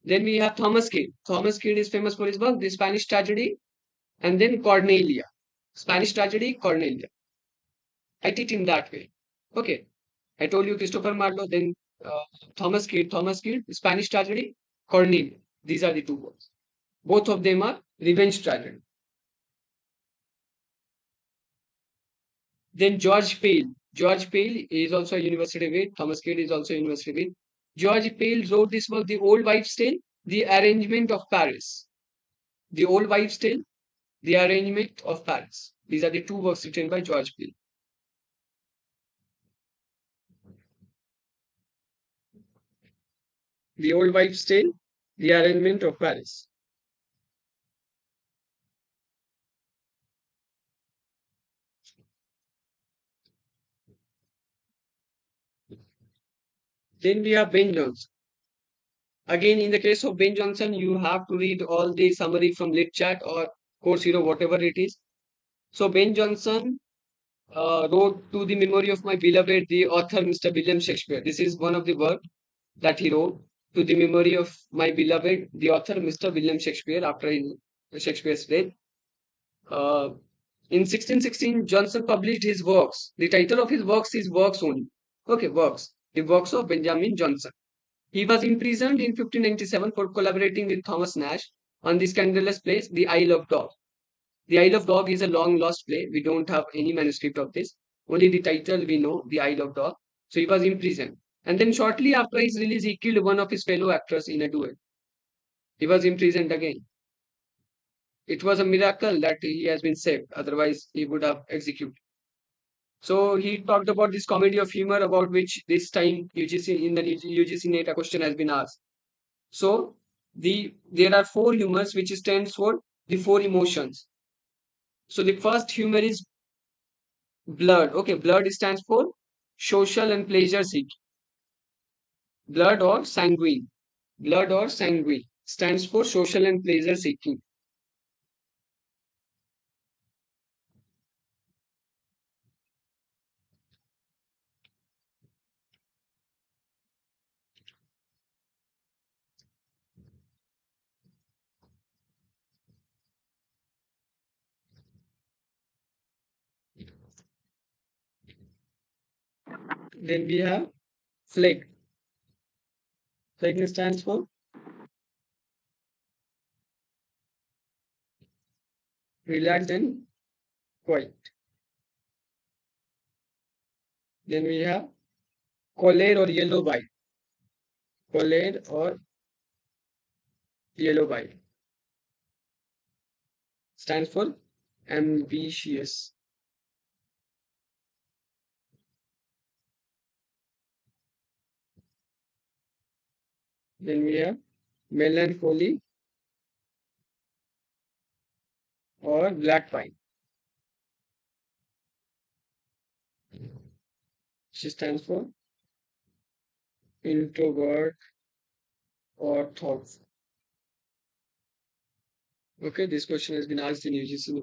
Then we have Thomas Kane. Thomas Kane is famous for his work, The Spanish Tragedy, and then Cornelia. Spanish Tragedy, Cornelia. Write it in that way. Okay. I told you Christopher Marlowe, then uh, Thomas Kane, Spanish Tragedy, Cornelia. These are the two works. Both of them are revenge tragedy. Then George Pale. George Pale is also a university wit. Thomas Cade is also a university wit. George Pale wrote this book, The Old Wives' Tale, The Arrangement of Paris. The Old Wives' Tale, The Arrangement of Paris. These are the two works written by George Pale. The Old Wives' Tale, The Arrangement of Paris. Then we have Ben Jonson. Again, in the case of Ben Jonson, you have to read all the summary from Lit Chat or Course Hero, whatever it is. So Ben Jonson wrote to the memory of my beloved, the author Mr. William Shakespeare. This is one of the work that he wrote to the memory of my beloved, the author Mr. William Shakespeare after Shakespeare's death. Uh, in 1616, Johnson published his works. The title of his works is Works only. Okay, Works. The Works of Benjamin Johnson. He was imprisoned in 1597 for collaborating with Thomas Nash on the scandalous play The Isle of Dogs. The Isle of Dog is a long lost play. We don't have any manuscript of this. Only the title we know, The Isle of Dog. So he was imprisoned. And then shortly after his release, he killed one of his fellow actors in a duel. He was imprisoned again. It was a miracle that he has been saved. Otherwise, he would have executed. So he talked about this comedy of humor about which this time UGC in the UGC NET a question has been asked. So there are four humors which stands for the four emotions. So the first humor is blood. Okay, blood stands for social and pleasure seeking. Blood or sanguine. Blood or sanguine stands for social and pleasure seeking. Then we have phlegm. Phlegm stands for relaxed and quiet. Then we have collade or yellow bite. Collade or yellow bite stands for ambitious. Then we have melancholy or black pine. She stands for introvert or thoughtful. Okay, this question has been asked in UGC.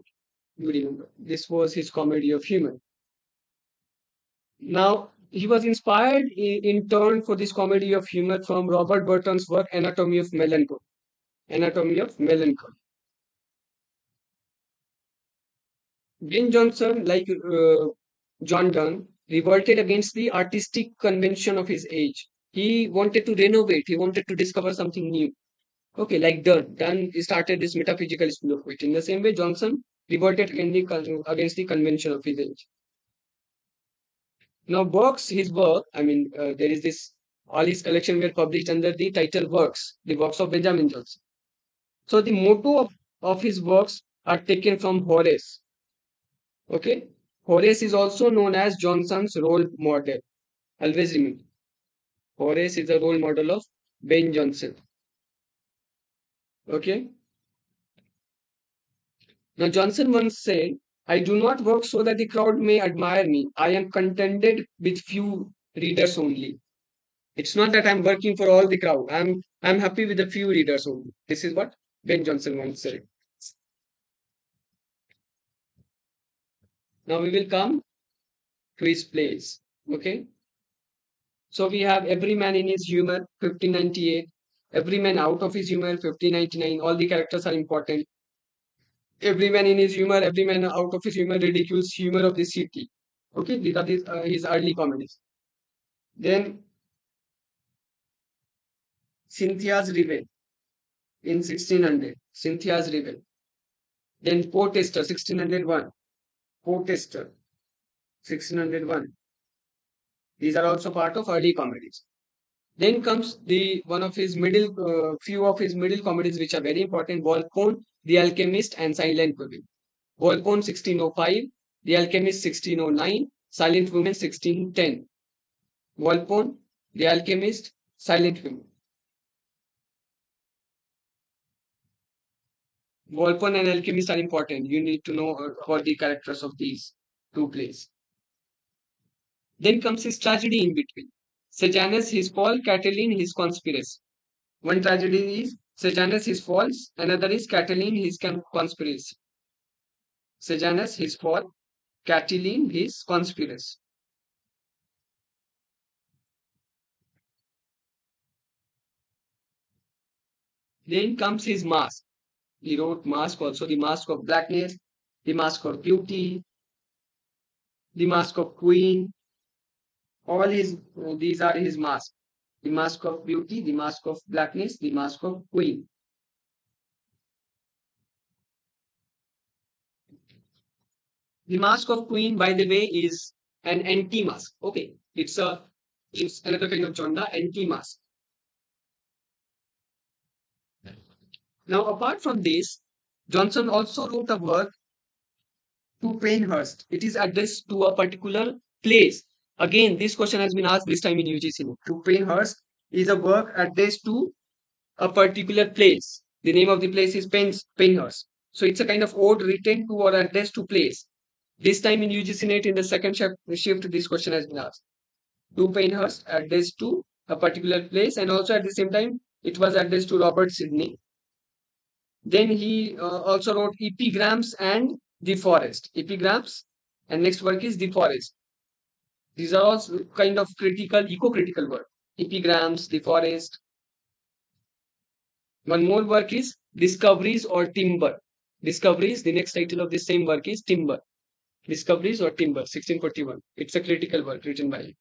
You remember. This was his comedy of humor. Now, he was inspired in turn for this comedy of humor from Robert Burton's work Anatomy of Melancholy. Anatomy of Melancholy. Ben Jonson, like John Donne, revolted against the artistic convention of his age. He wanted to renovate, he wanted to discover something new. Okay, like Donne. Donne started this metaphysical school of wit. In the same way, Johnson revolted against the convention of his age. Now, his work, there is this, all his collection were published under the title Works, the works of Benjamin Jonson. So, the motto of his works are taken from Horace. Okay, Horace is also known as Johnson's role model. Always remember, Horace is the role model of Ben Jonson. Okay, now Johnson once said, I do not work so that the crowd may admire me. I am contented with few readers only. It's not that I'm working for all the crowd. I'm happy with a few readers only. This is what Ben Jonson once said. Now we will come to his plays. Okay. So we have Every Man in His Humor, 1598. Every Man Out of His Humor, 1599. All the characters are important. Every Man in His Humor, Every Man Out of His Humor, Ridiculous Humor of the City. Okay, these are his early comedies. Then Cynthia's Rebel in 1600. Cynthia's Rebel. Then Protester, 1601. Protester, 1601. These are also part of early comedies. Then comes the one of his few of his middle comedies which are very important. Volpone, The Alchemist, and Silent Women. Volpone 1605, The Alchemist 1609, Silent Women 1610. Volpone, The Alchemist, Silent Women. Volpone and Alchemist are important. You need to know about the characters of these two plays. Then comes his tragedy in between. Sejanus, his fall, Catiline, his conspiracy. One tragedy is Sejanus, his falls, another is Catiline, his conspiracy. Sejanus, his fall, Catiline, his conspiracy. Then comes his mask. He wrote Mask also, the Mask of Blackness, the Mask of Beauty, the Mask of Queen. All these are his masks. The Mask of Beauty, the Mask of Blackness, the Mask of Queen. The Mask of Queen, by the way, is an anti-mask. Okay, it's another kind of genre, anti-mask. Now, apart from this, Johnson also wrote a work to Penhurst. It is addressed to a particular place. Again, this question has been asked this time in UGC. To Penhurst is a work addressed to a particular place. The name of the place is Penhurst. So it's a kind of ode written to or addressed to place. This time in UGC Net, in the second shift, this question has been asked. To Penhurst addressed to a particular place, and also at the same time, it was addressed to Robert Sidney. Then he also wrote Epigrams and The Forest. Epigrams, and next work is The Forest. These are all kind of eco-critical work. Epigrams, The Forest. One more work is Discoveries or Timber. Discoveries, the next title of the same work is Timber. Discoveries or Timber, 1641. It's a critical work written by him.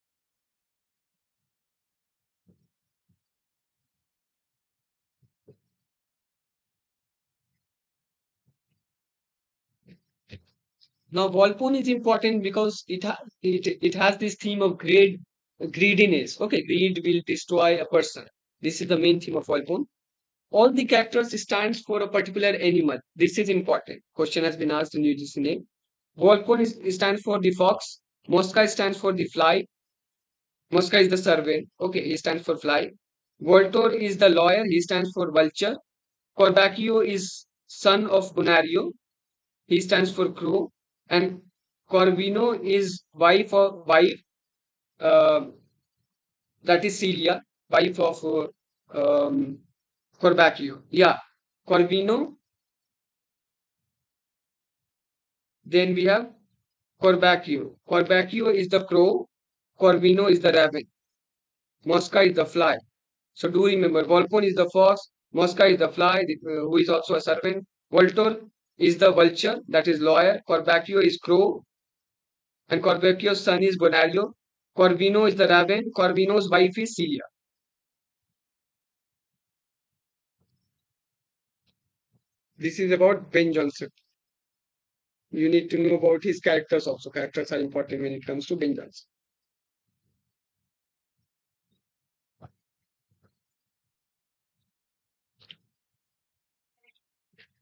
Now, Volpone is important because it has this theme of greediness. Okay, greed will destroy a person. This is the main theme of Volpone. All the characters stands for a particular animal. This is important. Question has been asked in UGC name. Volpone stands for the fox. Mosca stands for the fly. Mosca is the servant. Okay, he stands for fly. Voltor is the lawyer. He stands for vulture. Corbaccio is son of Bonario. He stands for crow. And Corvino is wife, uh, that is Celia, wife of Corbaccio. Yeah, Corvino. Then we have Corbaccio. Corbaccio is the crow. Corvino is the raven. Mosca is the fly. So do remember, Volpone is the fox. Mosca is the fly, who is also a servant. Voltor is the vulture, that is lawyer. Corbaccio is crow, and Corbaccio's son is Bonario. Corvino is the raven. Corvino's wife is Celia. This is about Ben Jonson. You need to know about his characters also. Characters are important when it comes to Ben Jonson.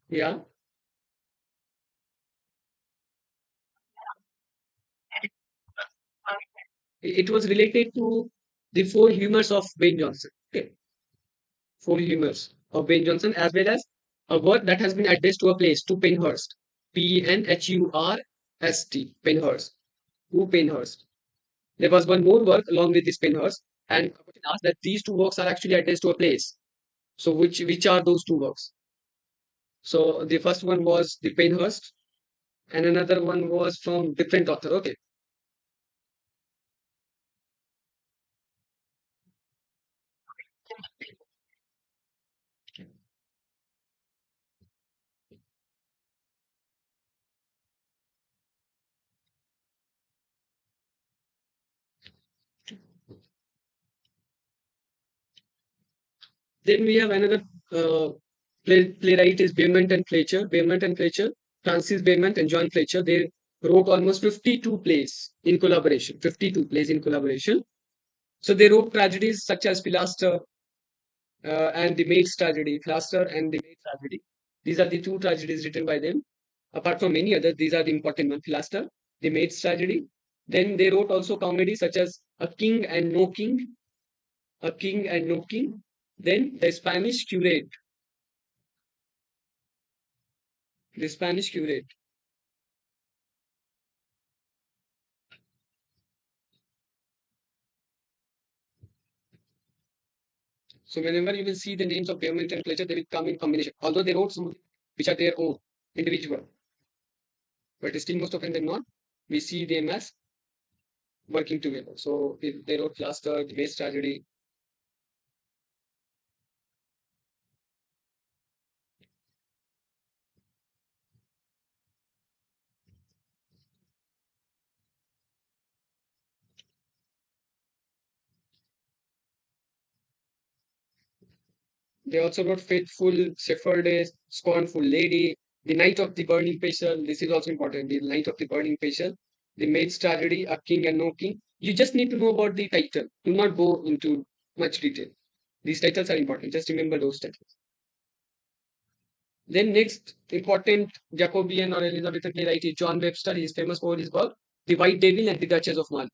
Yeah, it was related to the four humors of Ben Jonson. Okay, four humors of Ben Jonson, as well as a word that has been addressed to a place, to Penhurst. Penhurst. Penhurst. To Penhurst. There was one more work along with this Penhurst, and I was asked that these two works are actually addressed to a place. So which are those two works? So the first one was the Penhurst, and another one was from different author. Okay. Then we have another playwright is Beaumont and Fletcher. Beaumont and Fletcher, Francis Beaumont and John Fletcher. They wrote almost 52 plays in collaboration. 52 plays in collaboration. So they wrote tragedies such as Philaster and the Maid's Tragedy. Philaster and the Maid's Tragedy. These are the two tragedies written by them. Apart from many others, these are the important ones. Philaster, the Maid's Tragedy. Then they wrote also comedies such as A King and No King, A King and No King. Then the Spanish Curate. The Spanish Curate. So whenever you will see the names of Beaumont and Fletcher, they will come in combination. Although they wrote some which are their own individual, but still most of them not. We see them as working together. So if they wrote Plaster, the Base Tragedy. They also wrote Faithful Shepherdess, Scornful Lady, The Night of the Burning Pestle. This is also important. The Night of the Burning Pestle, The Maid's Tragedy, A King and No King. You just need to know about the title. Do not go into much detail. These titles are important. Just remember those titles. Then next important Jacobean or Elizabethan playwright is John Webster. He is famous for his work, The White Devil and The Duchess of Malfi.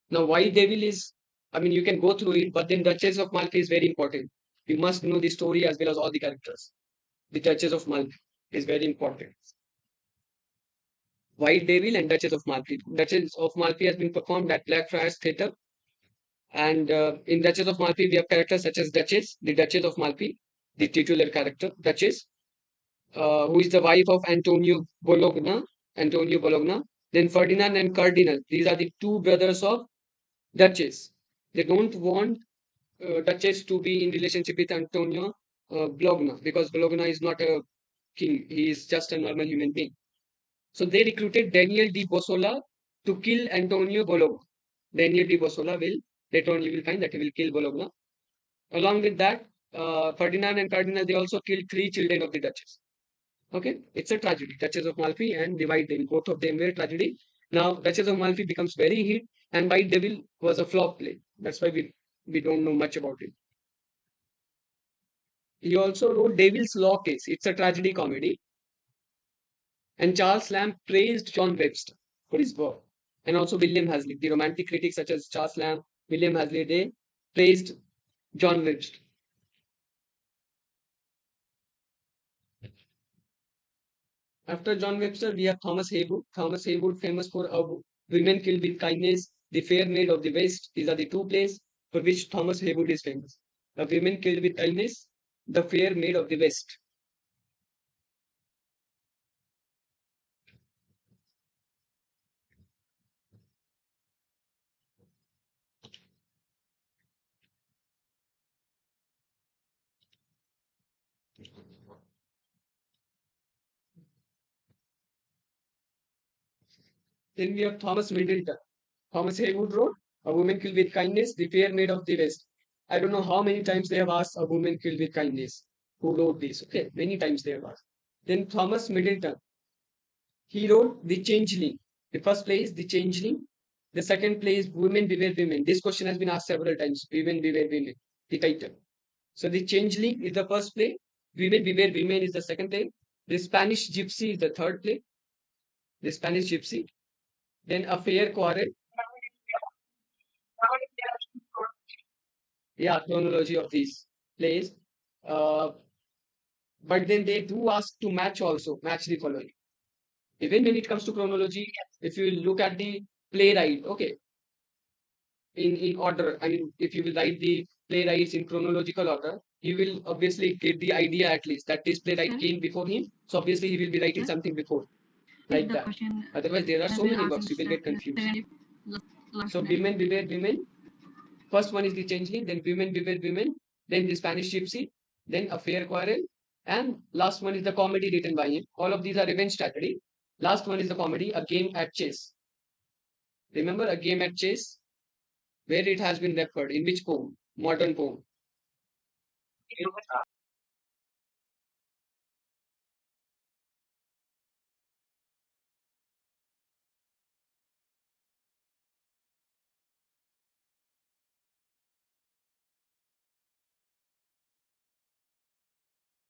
Now, White Devil is, I mean, you can go through it, but then Duchess of Malfi is very important. You must know the story as well as all the characters. The Duchess of Malfi is very important. White Devil and Duchess of Malfi. Duchess of Malfi has been performed at Blackfriars Theatre. And in Duchess of Malfi, we have characters such as Duchess, the Duchess of Malfi, the titular character, Duchess, who is the wife of Antonio Bologna. Then Ferdinand and Cardinal. These are the two brothers of Duchess. They don't want Duchess to be in relationship with Antonio Bologna because Bologna is not a king. He is just a normal human being. So they recruited Daniel di Bossola to kill Antonio Bologna. Daniel di Bossola will, later on you will find that he will kill Bologna. Along with that, Ferdinand and Cardinal, they also killed three children of the Duchess. Okay, it's a tragedy. Duchess of Malfi and the White Devil, both of them were tragedy. Now, Duchess of Malfi becomes very hit, and White Devil was a flop play. That's why we don't know much about it. He also wrote Devil's Law Case. It's a tragedy comedy. And Charles Lamb praised John Webster for his work. And also William Hazlitt. The romantic critics such as Charles Lamb, William Hazlitt, they praised John Webster. After John Webster, we have Thomas Heywood. Thomas Heywood, famous for Women Killed with Kindness, The Fair Maid of the West. These are the two plays for which Thomas Heywood is famous. The Women Killed with Kindness, The Fair Maid of the West. Then we have Thomas Middleton. Thomas Heywood wrote A Woman Killed with Kindness, The Fair Maid of the West. I don't know how many times they have asked A Woman Killed with Kindness. Who wrote this? Okay, many times they have asked. Then Thomas Middleton. He wrote The Changeling. The first play is The Changeling. The second play is Women Beware Women. This question has been asked several times. Women Beware Women. The title. So The Changeling is the first play. Women Beware Women is the second play. The Spanish Gypsy is the third play. The Spanish Gypsy. Then A Fair Quarrel. Yeah, chronology of these plays. Uh, but then they do ask to match also, match the following. Even when it comes to chronology, if you look at the playwright, okay, in order, I mean, if you will write the playwrights in chronological order, you will obviously get the idea at least that this playwright came before him. So obviously he will be writing something before, like that. Otherwise, there are so many works, you will get confused. So Women Beware Women. First one is The Changeling, then Women Beware Women, then The Spanish Gypsy, then A Fair Quarrel, and last one is the comedy written by him. All of these are revenge tragedy. Last one is the comedy, A Game at Chess. Remember A Game at Chess? Where it has been referred, in which poem? Modern poem.